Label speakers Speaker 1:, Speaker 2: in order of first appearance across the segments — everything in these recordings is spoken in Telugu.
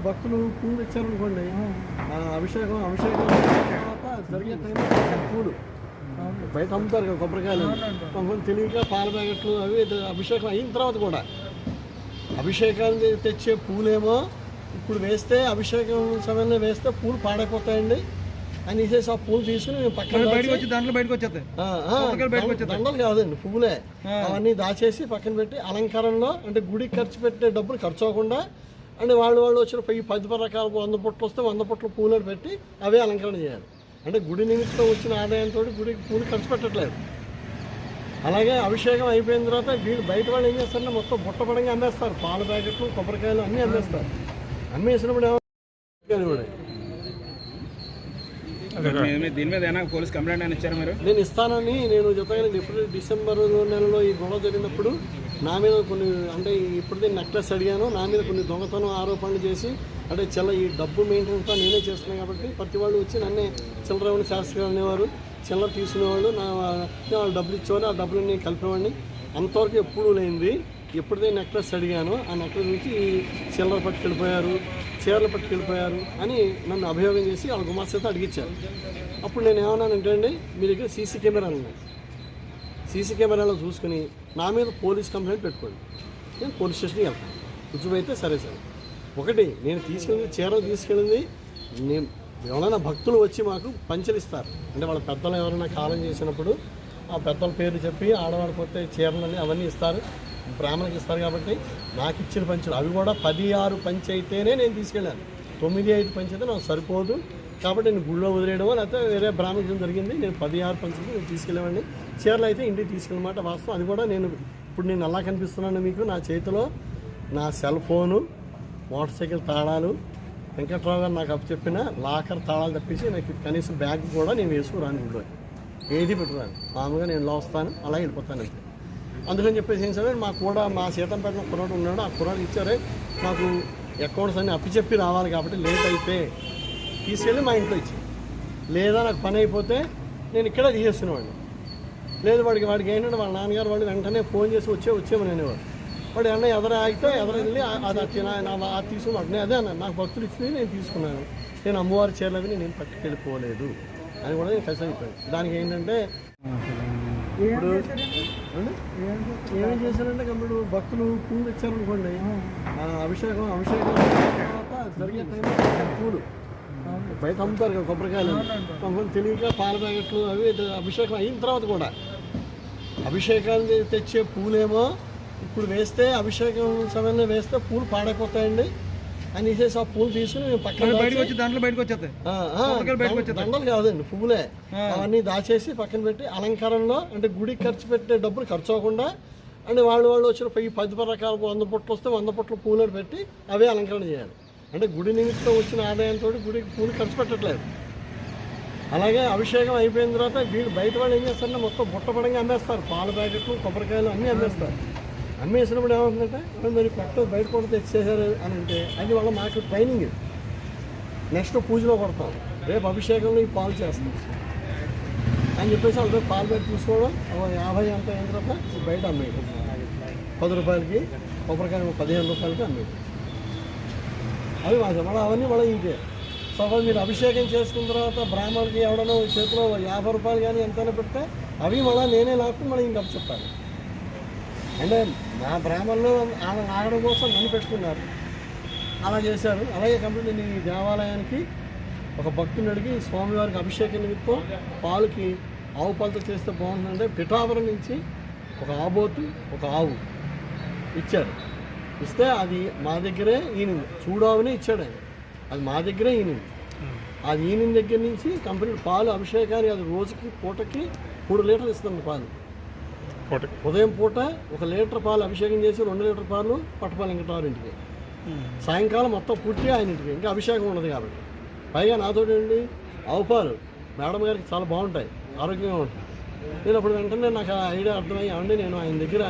Speaker 1: భక్తులు పూలు ఇచ్చారనుకోండి, అభిషేకం తర్వాత జరిగే టైంలో పూలు బయట అమ్ముతారు కదా, కొబ్బరికాయలు కొంతమంది తెలియక పాల ప్యాకెట్లు అవి అభిషేకం అయిన తర్వాత కూడా అభిషేకాన్ని తెచ్చే పూలేమో ఇప్పుడు వేస్తే అభిషేకం సమయంలో వేస్తే పూలు పాడైపోతాయండి అని తీసేసి ఆ పూలు తీసుకుని పక్కన దండలు కాదండి, పువ్వులే అవన్నీ దాచేసి పక్కన పెట్టి అలంకారంలో అంటే గుడికి ఖర్చు పెట్టే డబ్బులు ఖర్చు అవ్వకుండా అంటే వాళ్ళు వచ్చిన 10 రకాల 100 పుట్లు వస్తే 100 పుట్ల పూలు పెట్టి అవే అలంకరణ చేయాలి. అంటే గుడి నిమిత్తం వచ్చిన ఆదాయంతో గుడికి పూలు ఖర్చు పెట్టట్లేదు. అలాగే అభిషేకం అయిపోయిన తర్వాత వీళ్ళు బయట వాళ్ళు ఏం చేస్తారంటే మొత్తం బుట్టపడంగా అమ్మేస్తారు, పాల ప్యాకెట్లు కొబ్బరికాయలు అన్నీ అమ్మేస్తారు. అమ్మేసినప్పుడు
Speaker 2: దీని మీద ఏమైనా పోలీస్ కంప్లైంట్ అని ఇచ్చారు మీరు?
Speaker 1: నేను ఇస్తానని నేను చెప్పాను. ఇప్పుడు డిసెంబర్ నెలలో ఈ గొడవ జరిగినప్పుడు నా మీద కొన్ని అంటే ఇప్పుడు నేను నెక్లెస్ అడిగాను, నా మీద కొన్ని దొంగతనం ఆరోపణలు చేసి అంటే ఈ డబ్బు మెయింటెనెన్స్ నేనే చేస్తున్నాను కాబట్టి ప్రతి వాళ్ళు వచ్చి నన్నే చిల్లర శాస్త్రి అనేవారు, చిల్లర తీసుకునేవాళ్ళు, వాళ్ళు డబ్బులు ఇచ్చేవాళ్ళు, ఆ డబ్బులు నేను కలిపేవాడిని. అంతవరకు ఎప్పుడూ లేనిది ఎప్పుడైతే నెక్లెస్ అడిగానో ఆ నెక్లెస్ నుంచి చిల్లర పట్టుకెళ్ళిపోయారు, చీరలు పట్టుకెళ్ళిపోయారు అని నన్ను అభియోగం చేసి వాళ్ళ గుమాస్తతో అడిగించారు. అప్పుడు నేను ఏమన్నానంటే అండి, మీ దగ్గర సీసీ కెమెరాలు ఉన్నాయి, సీసీ కెమెరాలో చూసుకుని నా మీద పోలీస్ కంప్లైంట్ పెట్టుకోండి, నేను పోలీస్ స్టేషన్కి వెళ్తాను. రుజువైతే సరే సరే. ఒకటి నేను తీసుకెళ్ళింది చీరలు తీసుకెళ్ళింది నేను ఎవరైనా భక్తులు వచ్చి మాకు పంచలు ఇస్తారు అంటే వాళ్ళ పెద్దలు ఎవరైనా కాలం చేసినప్పుడు ఆ పెద్దల పేరు చెప్పి ఆడవాడిపోతే చీరలని అవన్నీ ఇస్తారు, బ్రాహ్మణులకు ఇస్తారు. కాబట్టి నాకు ఇచ్చిన పంచులు అవి కూడా 16 పంచి అయితేనే నేను తీసుకెళ్ళాను, 9-5 పంచి అయితే నాకు సరిపోదు కాబట్టి నేను గుళ్ళో వదిలేయడమో లేకపోతే వేరే బ్రాహ్మణం జరిగింది. నేను 16 పంచులు నేను తీసుకెళ్ళేవాడిని. చీరలు అయితే ఇంటికి తీసుకెళ్ళమాట వాస్తవం. అది కూడా ఇప్పుడు నేను అలా కనిపిస్తున్నాను మీకు, నా చేతిలో నా సెల్ ఫోను, మోటార్ సైకిల్ తాళాలు, వెంకట్రావు గారు నాకు చెప్పిన లాకర్ తాళాలు తప్పించి నాకు కనీసం బ్యాగ్ కూడా నేను వేసుకురాను, గుళ్ళో ఏది పెట్టురాను. మామూలుగా నేను ఇలా వస్తాను అలా వెళ్ళిపోతాను అంతే. అందుకని చెప్పేసి ఏం సరే మా సీతంపేట కుర్రాడు ఉన్నాడు, ఆ కుర్రాడు ఇచ్చారే మాకు అకౌంట్స్ అన్నీ అప్పిచెప్పి రావాలి కాబట్టి లేట్ అయితే తీసుకెళ్ళి మా ఇంట్లో ఇచ్చి, లేదా నాకు పని అయిపోతే నేను ఇక్కడ తీసేస్తున్నవాడిని. లేదు వాడికి ఏంటంటే వాళ్ళ నాన్నగారు వాళ్ళు వెంటనే ఫోన్ చేసి వచ్చేమని అనేవాడు. వాడు ఏమన్నా ఆగితే వెళ్ళి అది తీసుకుని అదే అన్న నాకు భక్తులు ఇచ్చింది నేను తీసుకున్నాను, నేను అమ్మవారి చీరలవి నేను పట్టుకెళ్ళిపోలేదు అని కూడా నేను ఖచ్చితంగా చెప్పాను. దానికి ఏంటంటే ఇప్పుడు ఏమేం చేశారంటే ఇప్పుడు భక్తులు పూలు ఇచ్చారనుకోండి, అభిషేకం తర్వాత జరిగే టైంలో పూలు బయట అమ్ముతారు కదా, కొబ్బరికాయలు కొంతమంది తెలియక పాల ప్యాకెట్లు అవి అభిషేకం అయిన తర్వాత కూడా అభిషేకాన్ని తెచ్చే పూలేమో ఇప్పుడు వేస్తే అభిషేకం సమయంలో వేస్తే పూలు పాడైపోతాయండి అని తీసేసి ఆ పూలు తీసుకుని పక్కన దండలు కాదండి, పువ్వులే అవన్నీ దాచేసి పక్కన పెట్టి అలంకారంలో అంటే గుడికి ఖర్చు పెట్టే డబ్బులు ఖర్చు అవ్వకుండా అంటే వాళ్ళు వచ్చిన 10 రకాల 100 పుట్లు వస్తే 100 పుట్ల పూలు పెట్టి అవే అలంకరణ చేయాలి. అంటే గుడి నిమిత్తం వచ్చిన ఆదాయంతో గుడికి పూలు ఖర్చు పెట్టట్లేదు. అలాగే అభిషేకం అయిపోయిన తర్వాత వీళ్ళు బయట వాళ్ళు ఏం చేస్తారంటే మొత్తం బుట్టపడంగా అమ్మేస్తారు, పాల ప్యాకెట్లు కొబ్బరికాయలు అన్నీ అమ్మేస్తారు. అమ్మేసినప్పుడు ఏమవుతుందంటే మరి బయట కొడితే తెచ్చేసారు అని అంటే అది వాళ్ళ మాకు ట్రైనింగ్. నెక్స్ట్ పూజలో కొడతాం, రేపు అభిషేకంలో ఈ పాలు చేస్తాం అని చెప్పేసి వాళ్ళ పాలు బయట తీసుకోవడం 50 అంత అయిన తర్వాత బయట అమ్మేయడం, 10 రూపాయలకి కొబ్బరికాయ 15 రూపాయలకి అమ్మేయడం. అవి మళ్ళీ అవన్నీ మళ్ళీ ఇంకే. సపోజ్ మీరు అభిషేకం చేసుకున్న తర్వాత బ్రాహ్మణులకి ఎవడనో చేతిలో 50 రూపాయలు కానీ ఎంతైనా పెడితే అవి మళ్ళీ నేనే లాక్కుని మళ్ళీ ఇంక చెప్తాను. అంటే మా బ్రాహ్మణులు ఆగడం కోసం నన్ను పెట్టుకున్నారు, అలా చేశారు. అలాగే కాబట్టి నేను ఈ దేవాలయానికి ఒక భక్తుని అడిగి స్వామివారికి అభిషేకం నిమిత్తం పాలుకి ఆవు పాలతో చేస్తే బాగుంటుందంటే పిఠాపురం నుంచి ఒక ఆబోతు ఒక ఆవు ఇచ్చారు. ఇస్తే అది మా దగ్గరే ఈనింది, చూడావునే ఇచ్చాడు ఆయన, అది మా దగ్గరే ఈనింది. అది ఈనిన దగ్గర నుంచి కంపెనీ పాలు అభిషేకానికి అది రోజుకి పూటకి 3 లీటర్లు ఇస్తుంది పాలు. ఉదయం పూట 1 లీటర్ పాలు అభిషేకం చేసి 2 లీటర్ పాలు పట్టపాలు వెంకటరావు ఇంటికి, సాయంకాలం మొత్తం పూర్తిగా ఆయన ఇంటికి, ఇంకా అభిషేకం ఉండదు కాబట్టి. పైగా నాతో ఏంటి ఆవు పాలు మేడం గారికి చాలా బాగుంటాయి, ఆరోగ్యంగా ఉంటాయి. నేను అప్పుడు వెంటనే నాకు ఆ ఐడియా అర్థమయ్యి ఏమండి నేను ఆయన దగ్గర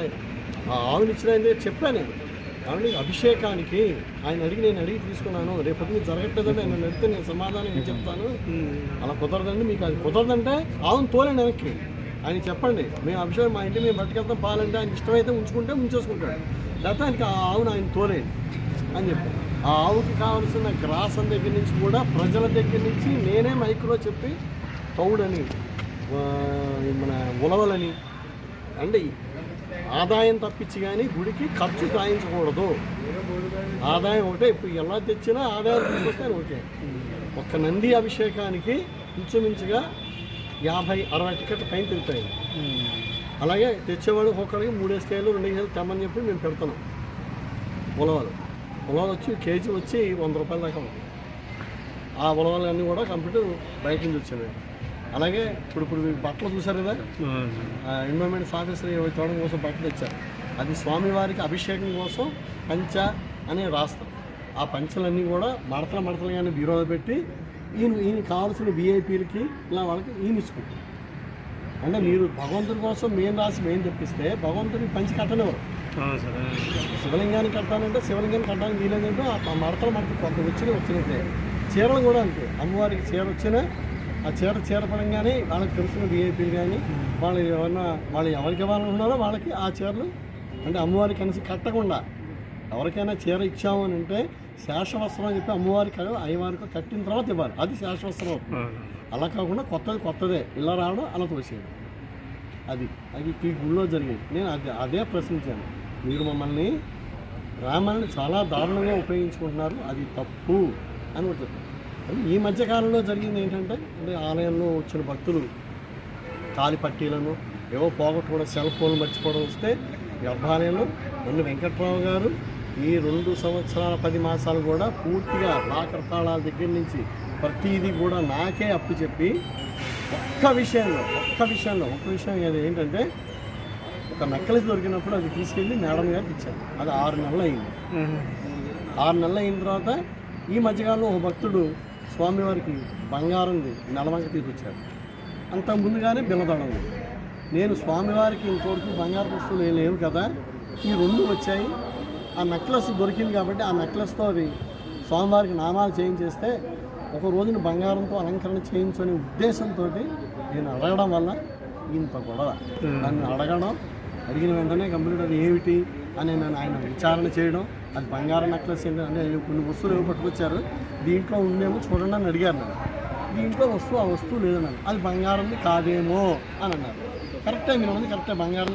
Speaker 1: ఆవుని ఇచ్చిన ఆయన దగ్గర చెప్పాను. నేను ఏమండి అభిషేకానికి ఆయన నేను అడిగి తీసుకున్నాను, రేపటి నుంచి జరగట్లేదంటే ఆయన అడిగితే నేను సమాధానం చెప్తాను, అలా కుదరదండి, మీకు అది కుదరదంటే ఆవును తోలేండి వెనక్కి ఆయన చెప్పండి, మేము అభిషేకం మా ఇంటి మేము పట్టుకెళ్తాం పాలంటే ఆయనకి ఇష్టమైతే ఉంచుకుంటే ఉంచేసుకుంటాడు, లేకపోతే ఆయనకి ఆ ఆవును ఆయన తోలేండి అని చెప్పాను. ఆ ఆవుకి కావాల్సిన గ్రాసం దగ్గర నుంచి కూడా ప్రజల దగ్గర నుంచి నేనే మైక్లో చెప్పి తౌడని మన ఉలవలని అంటే ఆదాయం తప్పించి కానీ గుడికి ఖర్చు రాయించకూడదు. ఆదాయం ఒకటే, ఇప్పుడు ఎలా తెచ్చినా ఆదాయం తీసుకొస్తే ఓకే. ఒక్క నంది అభిషేకానికి ఇంచుమించుగా 50-60 టికెట్లు పైన తిరుగుతాయి. అలాగే తెచ్చేవాడు ఒక్కడికి 3 స్కేలు 2 కేజీలు తెమ్మని చెప్పి మేము పెడుతున్నాం. ఉలవలు వచ్చి కేజీ వచ్చి 100 రూపాయల దాకా ఉంది. ఆ ఉలవలు అన్నీ కూడా కంప్లీట్ బయట నుంచి వచ్చినాయి. అలాగే ఇప్పుడు బట్టలు చూసారు కదా, ఎన్విరాన్మెంట్ ఆఫీసర్ తోడడం కోసం బట్టలు ఇచ్చారు. అది స్వామివారికి అభిషేకం కోసం పంచ అని రాస్తాం. ఆ పంచలన్నీ కూడా మడతలు కానీ బీరోలో పెట్టి ఈయన కావాల్సిన విఐపీలకి ఇలా వాళ్ళకి ఈయన ఇచ్చుకుంటాం. అంటే మీరు భగవంతుడి కోసం మేము రాసి మేము తెప్పిస్తే భగవంతుడికి పంచి కట్టనివ్వరు. శివలింగాన్ని కట్టాలంటే శివలింగాన్ని కట్టడానికి వీలేదంటే ఆ మడతలు కొంత వచ్చినట్టే. చీరలు కూడా అంతే, అమ్మవారికి చీర వచ్చినా ఆ చీర పడంగానే వాళ్ళకి తెలిసిన విఐపీలు కానీ వాళ్ళు ఎవరికి ఇవ్వాలనుకున్నారో వాళ్ళకి ఆ చీరలు అంటే అమ్మవారికి కలిసి కట్టకుండా ఎవరికైనా చీర ఇచ్చాము అని అంటే శేషవస్త్రం అని చెప్పి అమ్మవారికి అయ్యవారికి కట్టిన తర్వాత ఇవ్వాలి. అది శేషవస్త్రం. అలా కాకుండా కొత్తదే ఇలా రావడం అలా తోసేయడం అది ఈ గుళ్ళో జరిగింది. నేను అదే ప్రశ్నించాను. మీరు మమ్మల్ని రామాయణాన్ని చాలా దారుణంగా ఉపయోగించుకుంటున్నారు, అది తప్పు అని కూడా చెప్పాను. ఈ మధ్యకాలంలో జరిగింది ఏంటంటే ఆలయంలో వచ్చిన భక్తులు కాలి పట్టీలను ఏవో పోగొట్టుకోవడం, సెల్ ఫోన్లు మర్చిపోవడం వస్తే గర్భాలయంలో వెంకట్రావు గారు ఈ 2 సంవత్సరాల 10 మాసాలు కూడా పూర్తిగా లాకర్ తాళాల దగ్గర నుంచి ప్రతిదీ కూడా నాకే అప్పు చెప్పి ఒక్క విషయం ఏంటంటే ఒక నెక్లెస్ దొరికినప్పుడు అది తీసుకెళ్ళి మేడం గారికి ఇచ్చాను. అది 6 నెలలు అయింది. 6 నెలలు అయిన తర్వాత ఈ మధ్యకాలంలో ఒక భక్తుడు స్వామివారికి బంగారంది నెలవంక తీసుకొచ్చారు. అంత ముందుగానే బిల్లదడం. నేను స్వామివారికి ఇంతవరకు బంగారు వస్తువులు లేవు కదా, ఈ 2 వచ్చాయి. ఆ నెక్లెస్ దొరికింది కాబట్టి ఆ నెక్లెస్తో అది స్వామివారికి నామాలు చేయించేస్తే ఒక రోజున బంగారంతో అలంకరణ చేయించని ఉద్దేశంతో నేను అడగడం వల్ల ఇంత గొడవ. నన్ను అడిగిన వెంటనే కంప్లీట్ అది ఏమిటి అని నేను ఆయన విచారణ చేయడం, అది బంగారం నెక్లెస్ ఏంటంటే కొన్ని వస్తువులు ఏమో పట్టుకొచ్చారు, దీంట్లో ఉందేమో చూడండి అని అడిగారు. నన్ను దీంట్లో ఆ వస్తువు లేదన్నాను. అది బంగారం కాదేమో అని అన్నారు. కరెక్టే, మీరు అన్నది కరెక్టే, బంగారం